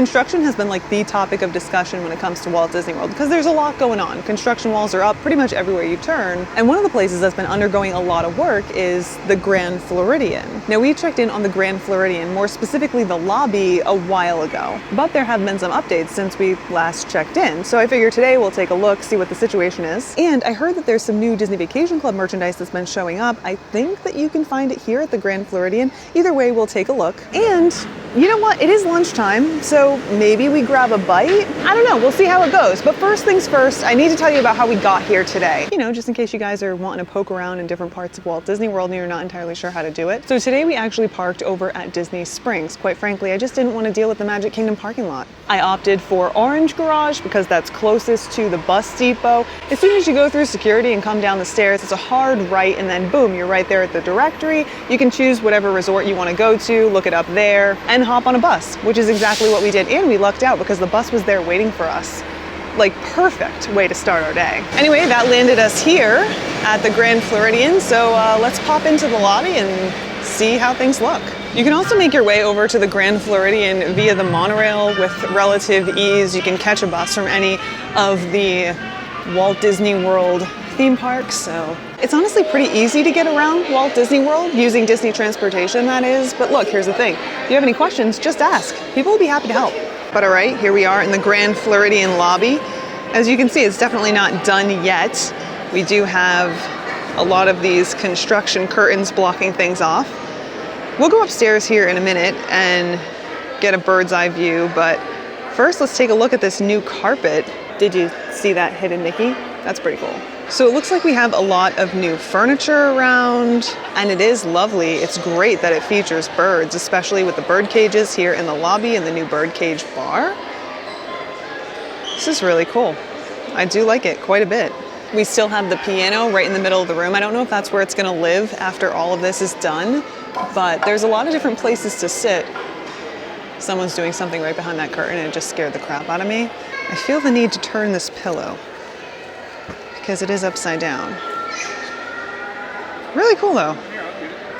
Construction has been like the topic of discussion when it comes to Walt Disney World because there's a lot going on. Construction walls are up pretty much everywhere you turn. And one of the places that's been undergoing a lot of work is the Grand Floridian. Now we checked in on the Grand Floridian, more specifically the lobby, a while ago. But there have been some updates since we last checked in. So I figure today we'll take a look, see what the situation is. And I heard that there's some new Disney Vacation Club merchandise that's been showing up. I think that you can find it here at the Grand Floridian. Either way, we'll take a look. And you know what? It is lunchtime, so maybe we grab a bite? I don't know, we'll see how it goes. But first things first, I need to tell you about how we got here today. You know, just in case you guys are wanting to poke around in different parts of Walt Disney World and you're not entirely sure how to do it. So today we actually parked over at Disney Springs. Quite frankly, I just didn't want to deal with the Magic Kingdom parking lot. I opted for Orange Garage because that's closest to the bus depot. As soon as you go through security and come down the stairs, it's a hard right and then boom, you're right there at the directory. You can choose whatever resort you want to go to, look it up there, and hop on a bus, which is exactly what we did. And we lucked out because the bus was there waiting for us. Like, perfect way to start our day. Anyway, that landed us here at the Grand Floridian, so let's pop into the lobby and see how things look. You can also make your way over to the Grand Floridian via the monorail with relative ease. You can catch a bus from any of the Walt Disney World theme parks, so it's honestly pretty easy to get around Walt Disney World using Disney transportation, that is. But look, here's the thing. If you have any questions, just ask. People will be happy to help. But all right, here we are in the Grand Floridian lobby. As you can see, it's definitely not done yet. We do have a lot of these construction curtains blocking things off. We'll go upstairs here in a minute and get a bird's eye view, but first let's take a look at this new carpet. Did you see that hidden Mickey? That's pretty cool. So it looks like we have a lot of new furniture around, and it is lovely. It's great that it features birds, especially with the bird cages here in the lobby and the new bird cage bar. This is really cool. I do like it quite a bit. We still have the piano right in the middle of the room. I don't know if that's where it's gonna live after all of this is done, but there's a lot of different places to sit. Someone's doing something right behind that curtain and it just scared the crap out of me. I feel the need to turn this pillow because it is upside down. Really cool though.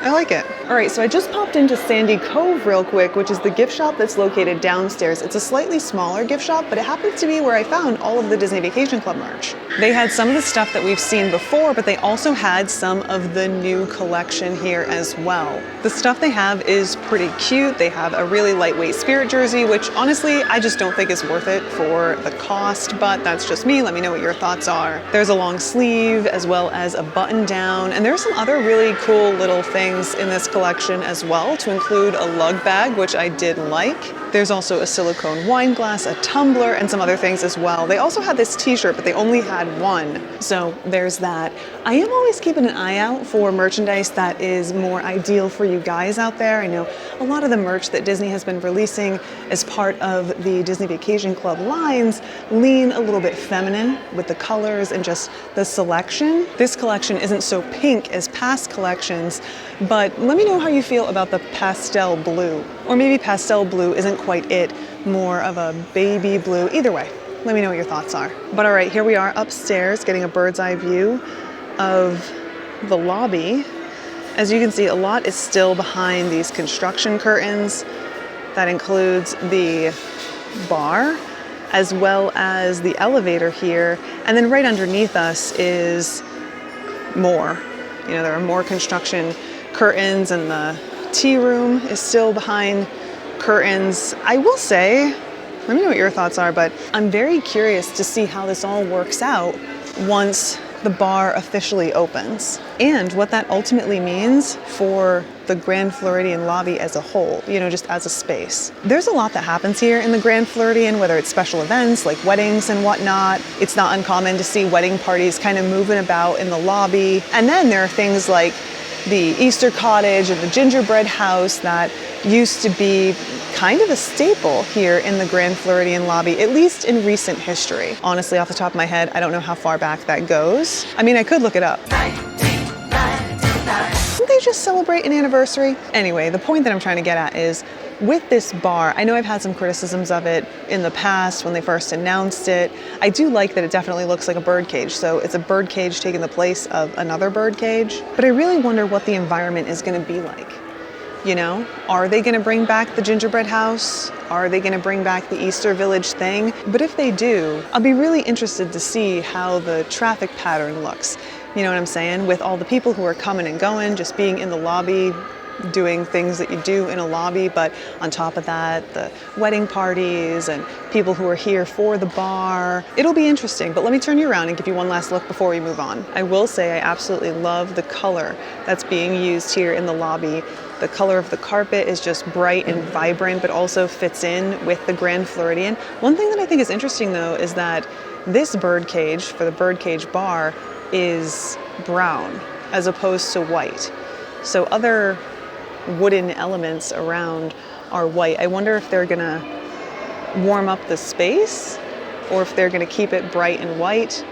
I like it. All right, so I just popped into Sandy Cove real quick, which is the gift shop that's located downstairs. It's a slightly smaller gift shop, but it happens to be where I found all of the Disney Vacation Club merch. They had some of the stuff that we've seen before, but they also had some of the new collection here as well. The stuff they have is pretty cute. They have a really lightweight Spirit jersey, which honestly, I just don't think is worth it for the cost, but that's just me. Let me know what your thoughts are. There's a long sleeve as well as a button down, and there's some other really cool little things in this collection as well, to include a lug bag, which I did like. There's also a silicone wine glass, a tumbler, and some other things as well. They also had this t-shirt, but they only had one. So there's that. I am always keeping an eye out for merchandise that is more ideal for you guys out there. I know a lot of the merch that Disney has been releasing as part of the Disney Vacation Club lines lean a little bit feminine with the colors and just the selection. This collection isn't so pink as past collections, but let me know how you feel about the pastel blue. Or maybe pastel blue isn't quite it, more of a baby blue. Either way, let me know what your thoughts are. But all right, here we are upstairs getting a bird's eye view of the lobby. As you can see, a lot is still behind these construction curtains. That includes the bar as well as the elevator here. And then right underneath us is more. You know, there are more construction curtains, and the tea room is still behind curtains. I will say, let me know what your thoughts are, but I'm very curious to see how this all works out once the bar officially opens and what that ultimately means for the Grand Floridian lobby as a whole, you know, just as a space. There's a lot that happens here in the Grand Floridian, whether it's special events like weddings and whatnot. It's not uncommon to see wedding parties kind of moving about in the lobby. And then there are things like the Easter cottage and the gingerbread house that used to be kind of a staple here in the Grand Floridian lobby, at least in recent history. Honestly, off the top of my head, I don't know how far back that goes. I mean, I could look it up. 1999. Didn't they just celebrate an anniversary? Anyway, the point that I'm trying to get at is, with this bar, I know I've had some criticisms of it in the past when they first announced it. I do like that it definitely looks like a bird cage, so it's a bird cage taking the place of another bird cage. But I really wonder what the environment is going to be like. You know, are they gonna bring back the gingerbread house? Are they gonna bring back the Easter Village thing? But if they do, I'll be really interested to see how the traffic pattern looks. You know what I'm saying? With all the people who are coming and going, just being in the lobby, doing things that you do in a lobby, but on top of that, the wedding parties and people who are here for the bar. It'll be interesting, but let me turn you around and give you one last look before we move on. I will say I absolutely love the color that's being used here in the lobby. The color of the carpet is just bright and vibrant, but also fits in with the Grand Floridian. One thing that I think is interesting though is that this birdcage for the birdcage bar is brown as opposed to white. So other wooden elements around are white. I wonder if they're gonna warm up the space or if they're gonna keep it bright and white.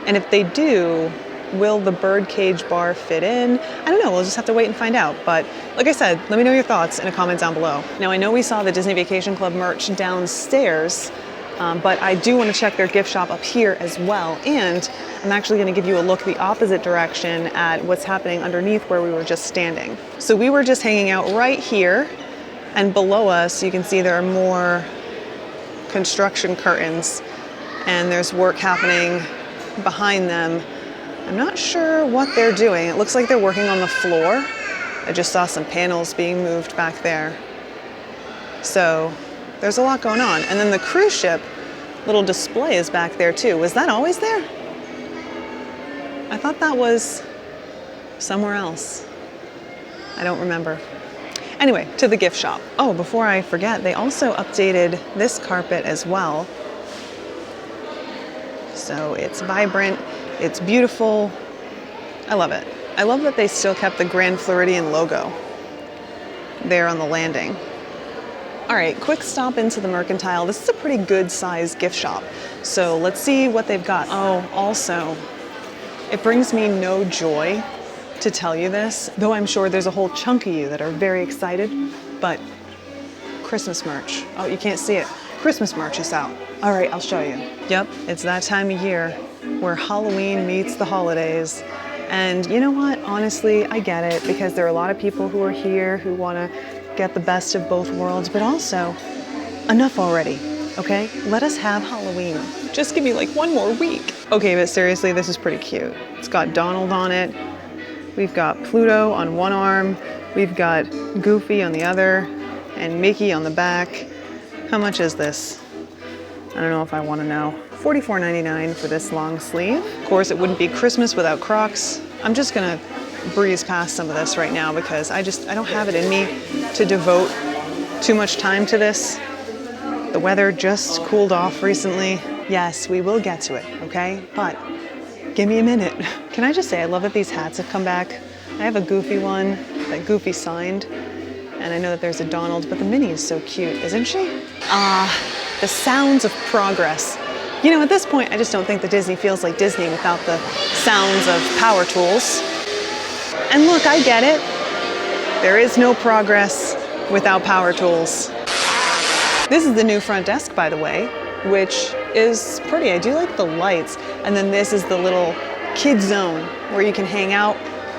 And if they do, will the birdcage bar fit in? I don't know, we'll just have to wait and find out. But like I said, let me know your thoughts in a comment down below. Now I know we saw the Disney Vacation Club merch downstairs, but I do want to check their gift shop up here as well. And I'm actually going to give you a look the opposite direction at what's happening underneath where we were just standing. So we were just hanging out right here, and below us you can see there are more construction curtains and there's work happening behind them. I'm not sure what they're doing. It looks like they're working on the floor. I just saw some panels being moved back there. So there's a lot going on. And then the cruise ship little display is back there too. Was that always there? I thought that was somewhere else. I don't remember. Anyway, to the gift shop. Oh, before I forget, they also updated this carpet as well. So it's vibrant, it's beautiful. I love it. I love that they still kept the Grand Floridian logo there on the landing. All right, quick stop into the Mercantile. This is a pretty good sized gift shop. So let's see what they've got. Oh, also, it brings me no joy to tell you this, though I'm sure there's a whole chunk of you that are very excited, but Christmas merch. Oh, you can't see it. Christmas merch is out. All right, I'll show you. Yep, it's that time of year where Halloween meets the holidays. And you know what? Honestly, I get it, because there are a lot of people who are here who want to get the best of both worlds, but also enough already, okay? Let us have Halloween. Just give me like one more week. Okay, but seriously, this is pretty cute. It's got Donald on it. We've got Pluto on one arm. We've got Goofy on the other and Mickey on the back. How much is this? I don't know if I want to know. $44.99 for this long sleeve. Of course, it wouldn't be Christmas without Crocs. I'm just gonna breeze past some of this right now because I don't have it in me to devote too much time to this. The weather just cooled off recently. Yes, we will get to it, okay? But give me a minute. Can I just say, I love that these hats have come back. I have a Goofy one that Goofy signed, and I know that there's a Donald, but the Minnie is so cute, isn't she? The sounds of progress. You know, at this point, I just don't think that Disney feels like Disney without the sounds of power tools. And look, I get it. There is no progress without power tools. This is the new front desk, by the way, which is pretty. I do like the lights. And then this is the little kid zone where you can hang out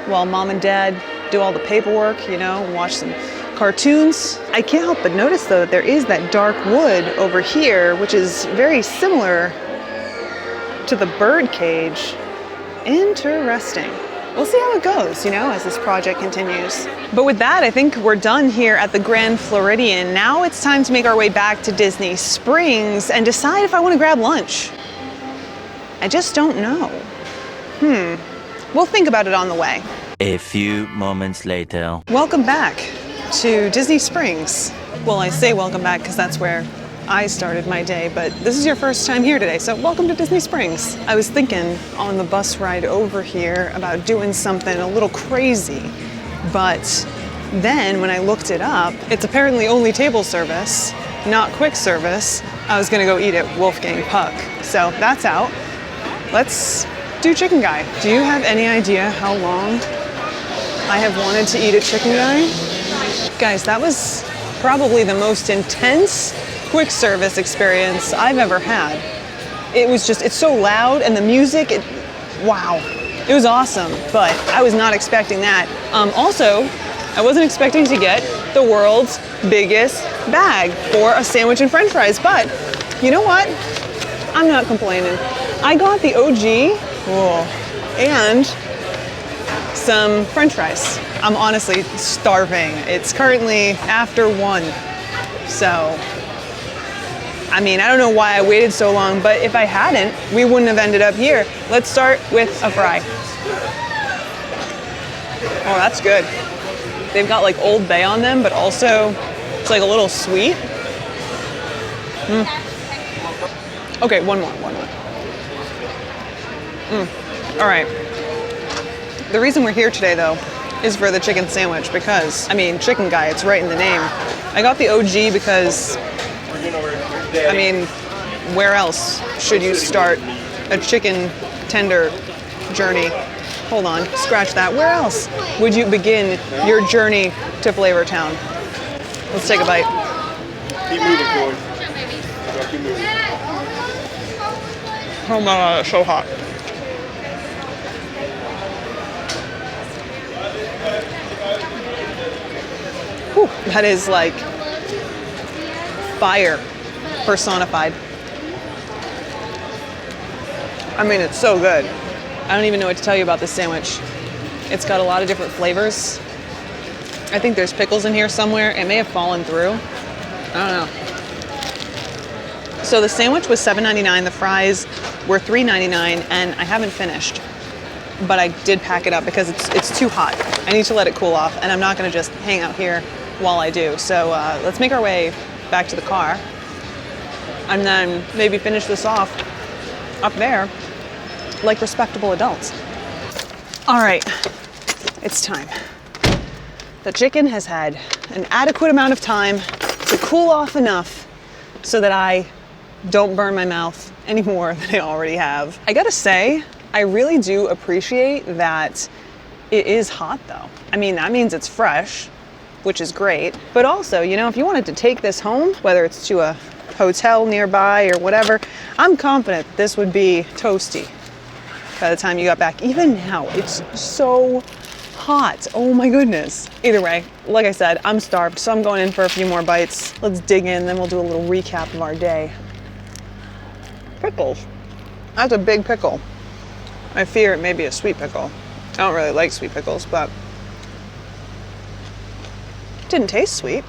while mom and dad do all the paperwork, you know, watch some cartoons. I can't help but notice though that there is that dark wood over here, which is very similar to the bird cage. Interesting. We'll see how it goes, you know, as this project continues. But with that, I think we're done here at the Grand Floridian. Now it's time to make our way back to Disney Springs and decide if I want to grab lunch. I just don't know. We'll think about it on the way. A few moments later. Welcome back to Disney Springs. Well, I say welcome back because that's where I started my day, but this is your first time here today, so welcome to Disney Springs. I was thinking on the bus ride over here about doing something a little crazy, but then when I looked it up, it's apparently only table service, not quick service. I was gonna go eat at Wolfgang Puck, so that's out. Let's do Chicken Guy. Do you have any idea how long I have wanted to eat at Chicken Guy? Guys, that was probably the most intense quick service experience I've ever had. It was just, it's so loud, and the music, wow. It was awesome, but I was not expecting that. Also, I wasn't expecting to get the world's biggest bag for a sandwich and french fries, but you know what? I'm not complaining. I got the OG and some french fries. I'm honestly starving. It's currently after 1. So, I mean, I don't know why I waited so long, but if I hadn't, we wouldn't have ended up here. Let's start with a fry. Oh, that's good. They've got like Old Bay on them, but also it's like a little sweet. Okay, one more. All right. The reason we're here today, though, is for the chicken sandwich because, I mean, chicken guy, it's right in the name. I got the OG because, I mean, where else should you start a chicken tender journey? Hold on, scratch that. Where else would you begin your journey to Flavor Town? Let's take a bite. Keep moving, Floyd. Keep moving. Oh my God, it's so hot. Whew, that is like fire personified. I mean, it's so good. I don't even know what to tell you about this sandwich. It's got a lot of different flavors. I think there's pickles in here somewhere. It may have fallen through. I don't know. So the sandwich was $7.99. The fries were $3.99, and I haven't finished. But I did pack it up because it's too hot. I need to let it cool off, and I'm not going to just hang out here while I do. So let's make our way back to the car, and then maybe finish this off up there like respectable adults. All right, it's time. The chicken has had an adequate amount of time to cool off enough so that I don't burn my mouth any more than I already have. I gotta say, I really do appreciate that it is hot though. I mean, that means it's fresh, which is great. But also, you know, if you wanted to take this home, whether it's to a hotel nearby or whatever, I'm confident this would be toasty by the time you got back. Even now, it's so hot. Oh my goodness. Either way, like I said, I'm starved, so I'm going in for a few more bites. Let's dig in, then we'll do a little recap of our day. Pickles. That's a big pickle. I fear it may be a sweet pickle. I don't really like sweet pickles, but it didn't taste sweet.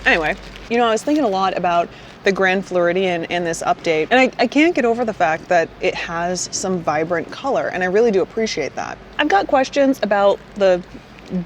Anyway, you know, I was thinking a lot about the Grand Floridian in this update, and I can't get over the fact that it has some vibrant color, and I really do appreciate that. I've got questions about the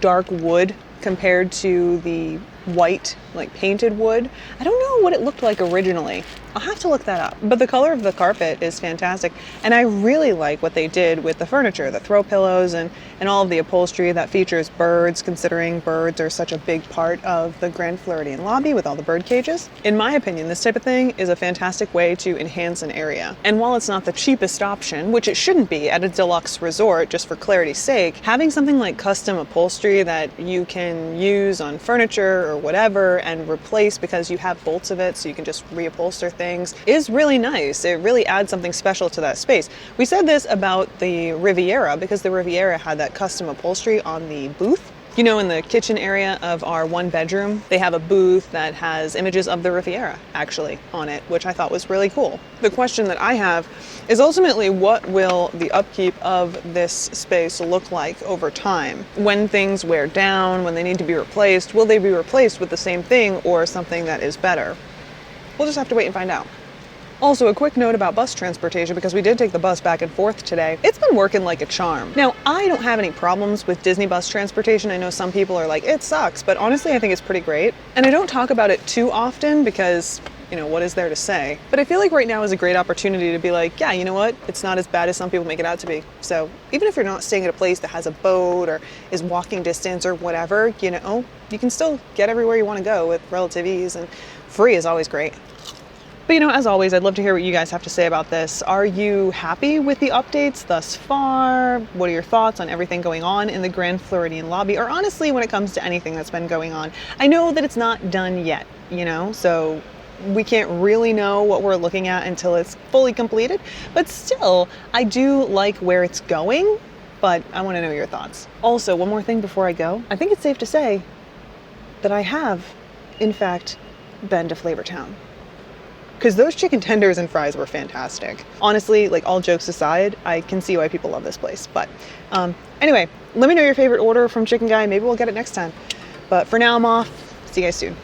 dark wood compared to the white, like painted wood. I don't know what it looked like originally. I'll have to look that up. But the color of the carpet is fantastic. And I really like what they did with the furniture, the throw pillows and all of the upholstery that features birds, considering birds are such a big part of the Grand Floridian lobby with all the bird cages. In my opinion, this type of thing is a fantastic way to enhance an area. And while it's not the cheapest option, which it shouldn't be at a deluxe resort, just for clarity's sake, having something like custom upholstery that you can use on furniture or whatever and replace because you have bolts of it so you can just reupholster things is really nice. It really adds something special to that space. We said this about the Riviera because the Riviera had that custom upholstery on the booth. You know, in the kitchen area of our one bedroom, they have a booth that has images of the Riviera actually on it, which I thought was really cool. The question that I have is ultimately, what will the upkeep of this space look like over time? When things wear down, when they need to be replaced, will they be replaced with the same thing or something that is better? We'll just have to wait and find out. Also, a quick note about bus transportation, because we did take the bus back and forth today. It's been working like a charm. Now, I don't have any problems with Disney bus transportation. I know some people are like, it sucks, but honestly, I think it's pretty great. And I don't talk about it too often because, you know, what is there to say? But I feel like right now is a great opportunity to be like, yeah, you know what? It's not as bad as some people make it out to be. So even if you're not staying at a place that has a boat or is walking distance or whatever, you know, you can still get everywhere you want to go with relative ease, and free is always great. But you know, as always, I'd love to hear what you guys have to say about this. Are you happy with the updates thus far? What are your thoughts on everything going on in the Grand Floridian lobby? Or honestly, when it comes to anything that's been going on? I know that it's not done yet, you know, so we can't really know what we're looking at until it's fully completed. But still, I do like where it's going. but I want to know your thoughts. Also, one more thing before I go. I think it's safe to say that I have, in fact, been to Flavortown. Because those chicken tenders and fries were fantastic. Honestly, like all jokes aside, I can see why people love this place. But anyway, let me know your favorite order from Chicken Guy. Maybe we'll get it next time. But for now, I'm off. See you guys soon.